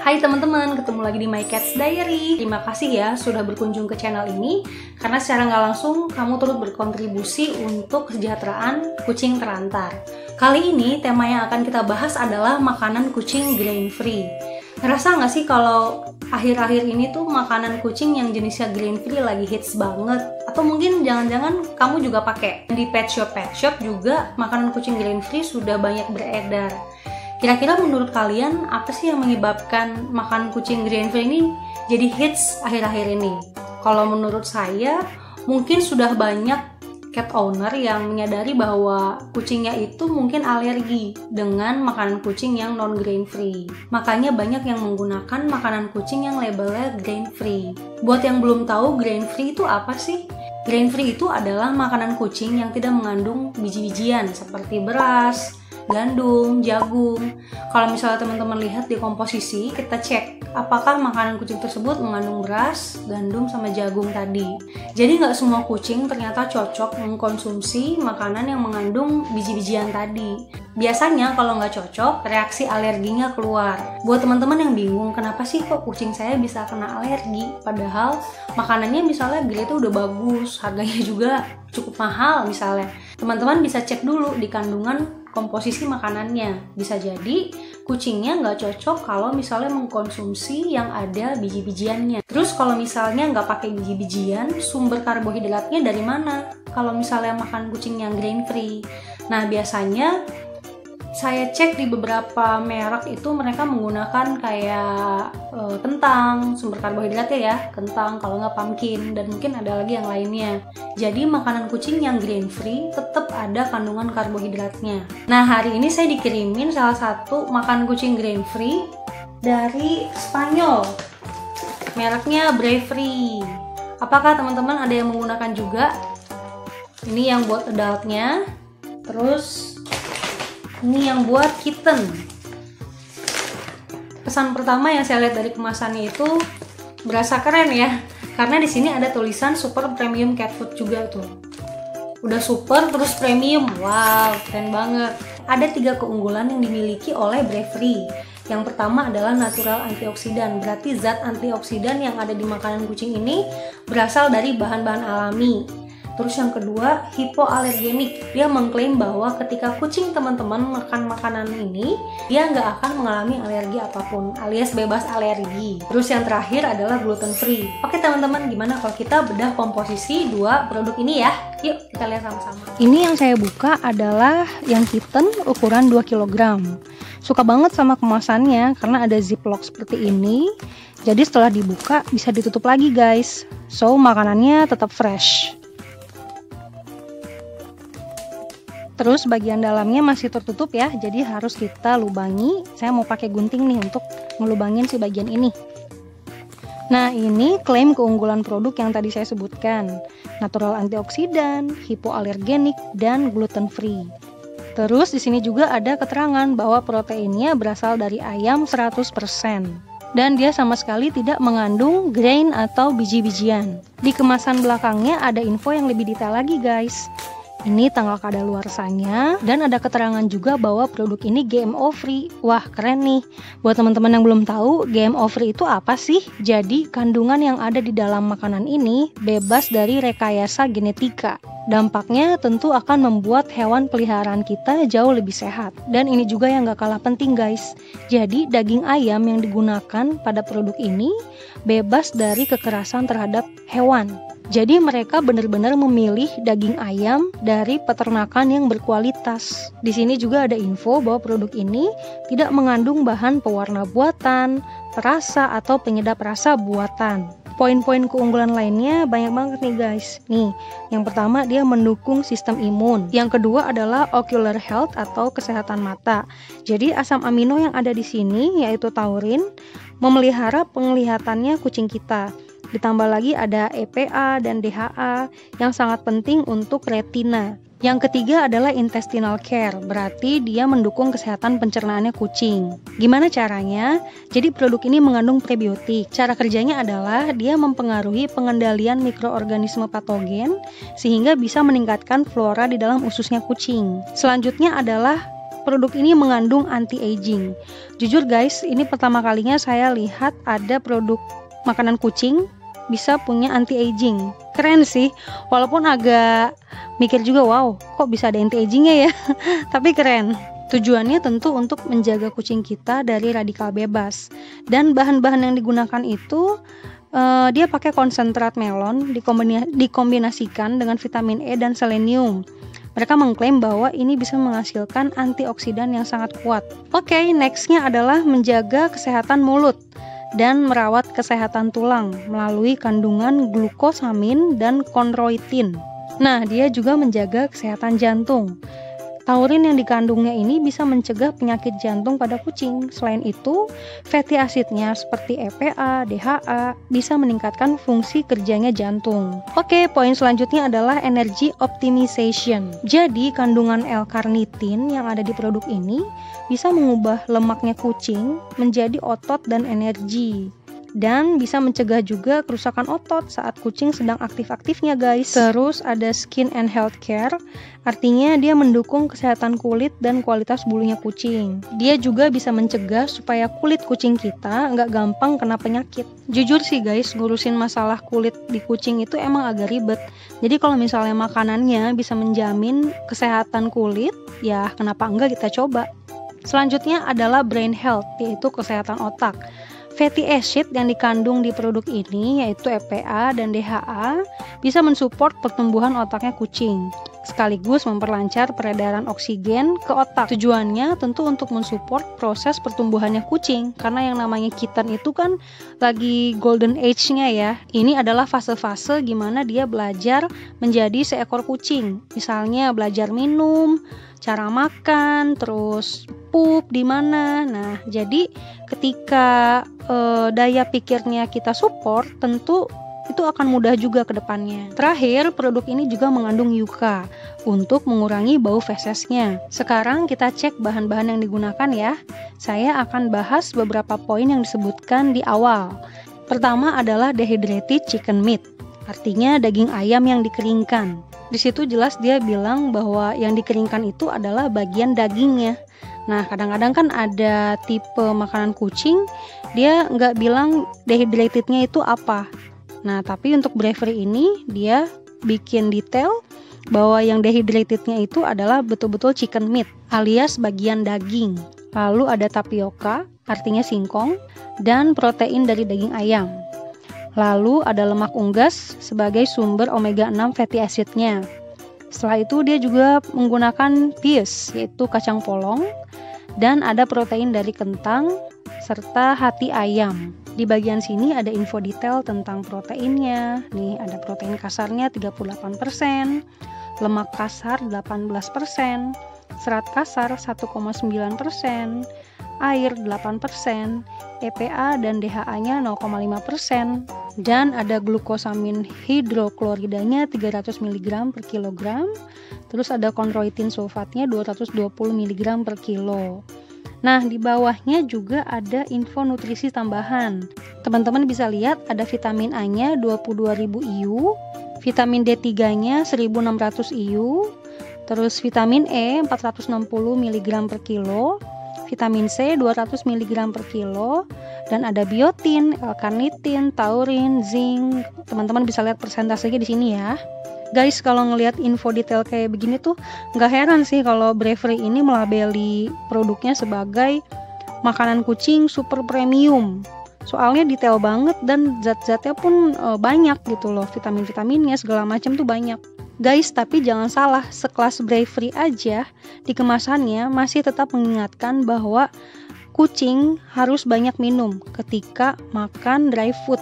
Hai teman-teman, ketemu lagi di My Cat's Diary. Terima kasih ya sudah berkunjung ke channel ini, karena secara nggak langsung kamu turut berkontribusi untuk kesejahteraan kucing terantar. Kali ini tema yang akan kita bahas adalah makanan kucing grain free. Ngerasa nggak sih kalau akhir-akhir ini tuh makanan kucing yang jenisnya grain free lagi hits banget? Atau mungkin jangan-jangan kamu juga pakai? Di pet shop juga makanan kucing grain free sudah banyak beredar. Kira-kira menurut kalian apa sih yang menyebabkan makanan kucing grain free ini jadi hits akhir-akhir ini? Kalau menurut saya, mungkin sudah banyak cat owner yang menyadari bahwa kucingnya itu mungkin alergi dengan makanan kucing yang non grain free. Makanya banyak yang menggunakan makanan kucing yang labelnya grain free. Buat yang belum tahu grain free itu apa sih? Grain free itu adalah makanan kucing yang tidak mengandung biji-bijian seperti beras, gandum, jagung. Kalau misalnya teman-teman lihat di komposisi, kita cek apakah makanan kucing tersebut mengandung beras, gandum, sama jagung tadi. Jadi nggak semua kucing ternyata cocok mengkonsumsi makanan yang mengandung biji-bijian tadi. Biasanya kalau nggak cocok, reaksi alerginya keluar. Buat teman-teman yang bingung, kenapa sih kok kucing saya bisa kena alergi? Padahal makanannya misalnya grade-nya udah bagus, harganya juga cukup mahal misalnya. Teman-teman bisa cek dulu di kandungan komposisi makanannya. Bisa jadi kucingnya nggak cocok kalau misalnya mengkonsumsi yang ada biji-bijiannya. Terus kalau misalnya nggak pakai biji-bijian, sumber karbohidratnya dari mana? Kalau misalnya makan kucing yang grain free. Nah, biasanya saya cek di beberapa merek itu mereka menggunakan kayak kentang, sumber karbohidratnya ya, kentang, kalau nggak pumpkin, dan mungkin ada lagi yang lainnya. Jadi makanan kucing yang grain free tetap ada kandungan karbohidratnya. Nah, hari ini saya dikirimin salah satu makanan kucing grain free dari Spanyol, mereknya Bravery. Apakah teman-teman ada yang menggunakan juga? Ini yang buat adultnya, terus ini yang buat kitten. Pesan pertama yang saya lihat dari kemasannya itu berasa keren ya, karena di sini ada tulisan super premium cat food juga tuh. Udah super terus premium, wow, keren banget. Ada 3 keunggulan yang dimiliki oleh Bravery. Yang pertama adalah natural antioksidan, berarti zat antioksidan yang ada di makanan kucing ini berasal dari bahan-bahan alami. Terus yang kedua, hipoalergenik. Dia mengklaim bahwa ketika kucing teman-teman makan makanan ini, dia nggak akan mengalami alergi apapun, alias bebas alergi. Terus yang terakhir adalah gluten free. Oke teman-teman, gimana kalau kita bedah komposisi 2 produk ini ya? Yuk kita lihat sama-sama. Ini yang saya buka adalah yang kitten ukuran 2 kg. Suka banget sama kemasannya karena ada ziplock seperti ini. Jadi setelah dibuka bisa ditutup lagi guys. So makanannya tetap fresh. Terus bagian dalamnya masih tertutup ya, jadi harus kita lubangi. Saya mau pakai gunting nih untuk ngelubangin si bagian ini. Nah, ini klaim keunggulan produk yang tadi saya sebutkan. Natural antioksidan, hipoalergenik, dan gluten free. Terus di sini juga ada keterangan bahwa proteinnya berasal dari ayam 100%. Dan dia sama sekali tidak mengandung grain atau biji-bijian. Di kemasan belakangnya ada info yang lebih detail lagi guys. Ini tanggal kadaluarsanya dan ada keterangan juga bahwa produk ini GMO free. Wah, keren nih. Buat teman-teman yang belum tahu, GMO free itu apa sih? Jadi, kandungan yang ada di dalam makanan ini bebas dari rekayasa genetika. Dampaknya tentu akan membuat hewan peliharaan kita jauh lebih sehat. Dan ini juga yang gak kalah penting guys. Jadi, daging ayam yang digunakan pada produk ini bebas dari kekerasan terhadap hewan. Jadi mereka benar-benar memilih daging ayam dari peternakan yang berkualitas. Di sini juga ada info bahwa produk ini tidak mengandung bahan pewarna buatan, perasa atau penyedap rasa buatan. Poin-poin keunggulan lainnya banyak banget nih guys. Nih, yang pertama dia mendukung sistem imun. Yang kedua adalah ocular health atau kesehatan mata. Jadi asam amino yang ada di sini yaitu taurin memelihara penglihatannya kucing kita. Ditambah lagi ada EPA dan DHA yang sangat penting untuk retina. Yang ketiga adalah intestinal care, berarti dia mendukung kesehatan pencernaannya kucing. Gimana caranya? Jadi produk ini mengandung prebiotik. Cara kerjanya adalah dia mempengaruhi pengendalian mikroorganisme patogen sehingga bisa meningkatkan flora di dalam ususnya kucing. Selanjutnya adalah produk ini mengandung anti-aging. Jujur guys, ini pertama kalinya saya lihat ada produk makanan kucing bisa punya anti-aging. Keren sih, walaupun agak mikir juga, wow, kok bisa ada anti-agingnya ya? Tapi keren. Tujuannya tentu untuk menjaga kucing kita dari radikal bebas. Dan bahan-bahan yang digunakan itu dia pakai konsentrat melon dikombinasikan dengan vitamin E dan selenium. Mereka mengklaim bahwa ini bisa menghasilkan antioksidan yang sangat kuat. Oke, nextnya adalah menjaga kesehatan mulut dan merawat kesehatan tulang melalui kandungan glukosamin dan chondroitin. Nah, dia juga menjaga kesehatan jantung. Taurin yang dikandungnya ini bisa mencegah penyakit jantung pada kucing. Selain itu, fatty acidnya seperti EPA, DHA bisa meningkatkan fungsi kerjanya jantung. Oke, poin selanjutnya adalah energy optimization. Jadi, kandungan L-carnitin yang ada di produk ini bisa mengubah lemaknya kucing menjadi otot dan energi. Dan bisa mencegah juga kerusakan otot saat kucing sedang aktif-aktifnya guys. Terus ada skin and health care, artinya dia mendukung kesehatan kulit dan kualitas bulunya kucing. Dia juga bisa mencegah supaya kulit kucing kita nggak gampang kena penyakit. Jujur sih guys, ngurusin masalah kulit di kucing itu emang agak ribet. Jadi kalau misalnya makanannya bisa menjamin kesehatan kulit, ya kenapa enggak kita coba. Selanjutnya adalah brain health, yaitu kesehatan otak. Fatty acid yang dikandung di produk ini yaitu EPA dan DHA bisa mensupport pertumbuhan otaknya kucing, sekaligus memperlancar peredaran oksigen ke otak. Tujuannya tentu untuk mensupport proses pertumbuhannya kucing, karena yang namanya kitten itu kan lagi golden age-nya ya. Ini adalah fase-fase gimana dia belajar menjadi seekor kucing. Misalnya belajar minum, cara makan, terus pup di mana. Nah, jadi ketika daya pikirnya kita support, tentu itu akan mudah juga ke depannya. Terakhir, produk ini juga mengandung yuka untuk mengurangi bau fesesnya. Sekarang kita cek bahan-bahan yang digunakan ya. Saya akan bahas beberapa poin yang disebutkan di awal. Pertama adalah dehydrated chicken meat, artinya daging ayam yang dikeringkan. Di situ jelas dia bilang bahwa yang dikeringkan itu adalah bagian dagingnya. Nah, kadang-kadang kan ada tipe makanan kucing, dia nggak bilang dehydratednya itu apa. Nah, tapi untuk bravery ini, dia bikin detail bahwa yang dehydratednya itu adalah betul-betul chicken meat, alias bagian daging. Lalu ada tapioka, artinya singkong, dan protein dari daging ayam. Lalu ada lemak unggas sebagai sumber omega 6 fatty acidnya. Setelah itu dia juga menggunakan peas, yaitu kacang polong, dan ada protein dari kentang serta hati ayam. Di bagian sini ada info detail tentang proteinnya. Nih ada protein kasarnya 38%, lemak kasar 18%, serat kasar 1,9%, air 8%, EPA dan DHA-nya 0,5%, dan ada glukosamin hidrokloridanya 300 mg per kilogram, terus ada chondroitin sulfatnya 220 mg per kilo. Nah, di bawahnya juga ada info nutrisi tambahan. Teman-teman bisa lihat ada vitamin A-nya 22.000 IU, vitamin D3-nya 1.600 IU, terus vitamin E 460 mg per kilo, vitamin C 200 mg per kilo, dan ada biotin, L-carnitin, taurin, zinc. Teman-teman bisa lihat persentasenya di sini ya. Guys, kalau ngelihat info detail kayak begini tuh nggak heran sih kalau Bravery ini melabeli produknya sebagai makanan kucing super premium. Soalnya detail banget dan zat-zatnya pun banyak gitu loh, vitamin-vitaminnya segala macam tuh banyak. Guys, tapi jangan salah, sekelas Bravery aja di kemasannya masih tetap mengingatkan bahwa kucing harus banyak minum ketika makan dry food.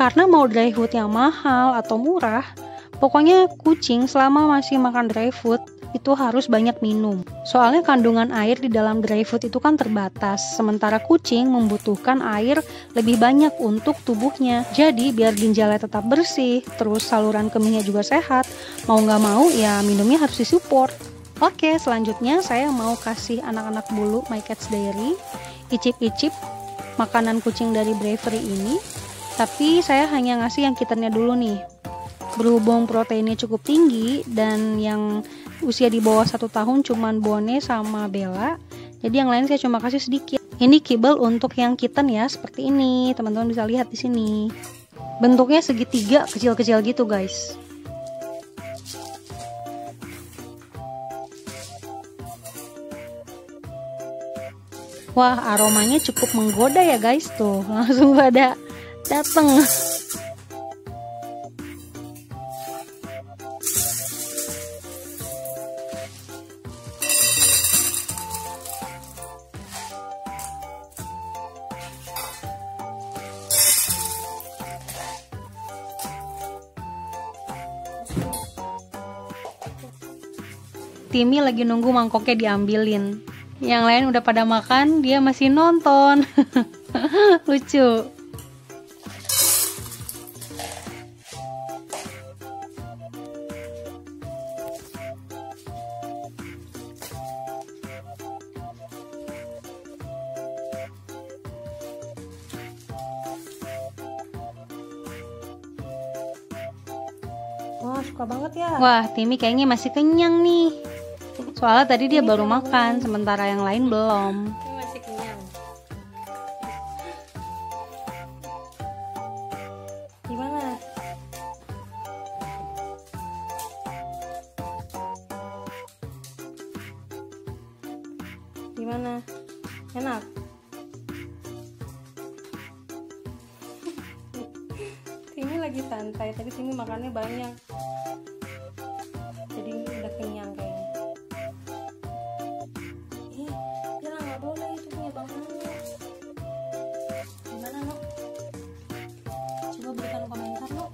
Karena mau dry food yang mahal atau murah, pokoknya kucing selama masih makan dry food itu harus banyak minum. Soalnya kandungan air di dalam dry food itu kan terbatas, sementara kucing membutuhkan air lebih banyak untuk tubuhnya. Jadi biar ginjalnya tetap bersih, terus saluran kemihnya juga sehat, mau nggak mau ya minumnya harus disupport. Oke, selanjutnya saya mau kasih anak-anak bulu My Cats Diary icip-icip makanan kucing dari Bravery ini. Tapi saya hanya ngasih yang kittennya dulu nih. Berhubung proteinnya cukup tinggi dan yang usia di bawah 1 tahun cuman Bone sama Bella. Jadi yang lain saya cuma kasih sedikit. Ini kibble untuk yang kitten ya, seperti ini. Teman-teman bisa lihat di sini. Bentuknya segitiga kecil-kecil gitu, guys. Wah, aromanya cukup menggoda ya guys, tuh langsung pada dateng. Timmy lagi nunggu mangkoknya diambilin. Yang lain udah pada makan, dia masih nonton. Lucu. Wah, suka banget ya. Wah, Timmy kayaknya masih kenyang nih. Soalnya tadi dia baru makan, sementara yang lain belum. Ini masih kenyang. Gimana? Gimana? Enak? Timmy lagi santai, tadi Timmy makannya banyak. Jadi udah kenyang kayaknya. Bella nggak boleh, itu punya Bang Anu. Gimana Nok? Coba berikan komentar Nok.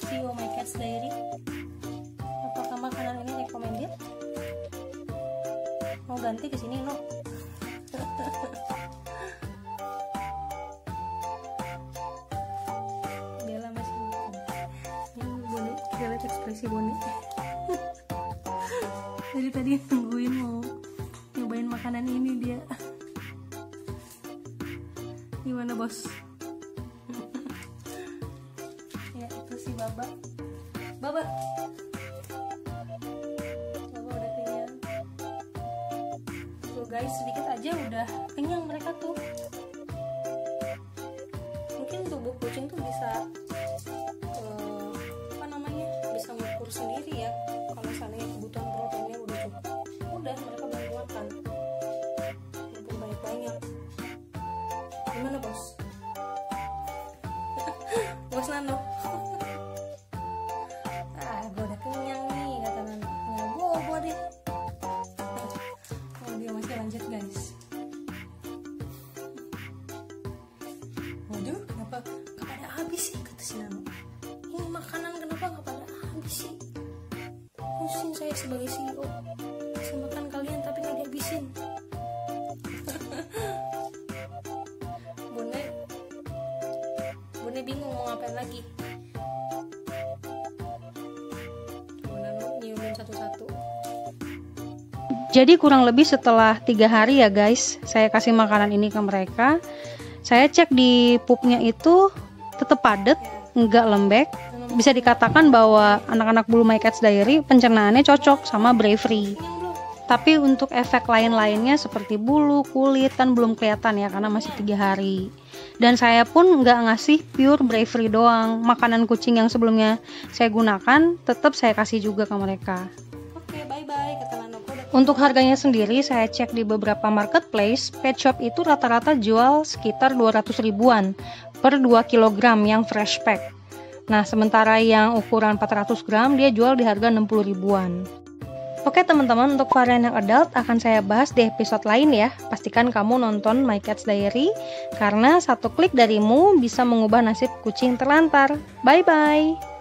See you my cat's diary. Apakah makanan ini recommended? Mau ganti ke sini Nok? Bella masih makan. Ini Bone, kita lihat ekspresi Bone. Jadi tadi nungguin mau nyobain makanan ini dia. Gimana bos? Ya itu si Baba. Baba. Baba udah kenyang. Tuh guys, sedikit aja udah kenyang mereka tuh. Mungkin tubuh kucing tuh bisa bisa mengukur sendiri ya. Kalau misalnya kebutuhan proteinnya udah cukup, udah mereka boleh makan. Walaupun banyak-banyak. Gimana bos? Bos Nano. Gue udah kenyang nih, kata Nano. Nggak bobo deh. Oh, dia masih lanjut guys. Waduh, kenapa nggak pada habis sih, kata si Nano. Ini makanan kenapa nggak pada habis sih? Pusing saya sebagai CEO. Bisa makan kalian tapi nggak dihabisin. Bone bingung mau ngapain lagi. Bone nyiumin satu-satu. Jadi kurang lebih setelah 3 hari ya guys, saya kasih makanan ini ke mereka. Saya cek di pupnya itu tetap padat, nggak lembek. Bisa dikatakan bahwa anak-anak Blue My Cat's Diary pencernaannya cocok sama Bravery. Tapi untuk efek lain-lainnya seperti bulu, kulit kan belum kelihatan ya karena masih 3 hari. Dan saya pun nggak ngasih pure Bravery doang. Makanan kucing yang sebelumnya saya gunakan tetap saya kasih juga ke mereka. Oke, bye-bye kata Nano. Untuk harganya sendiri saya cek di beberapa marketplace, pet shop itu rata-rata jual sekitar 200 ribuan per 2 kg yang fresh pack. Nah, sementara yang ukuran 400 gram dia jual di harga 60 ribuan. Oke teman-teman, untuk varian yang adult akan saya bahas di episode lain ya. Pastikan kamu nonton My Cat's Diary, karena satu klik darimu bisa mengubah nasib kucing terlantar. Bye-bye!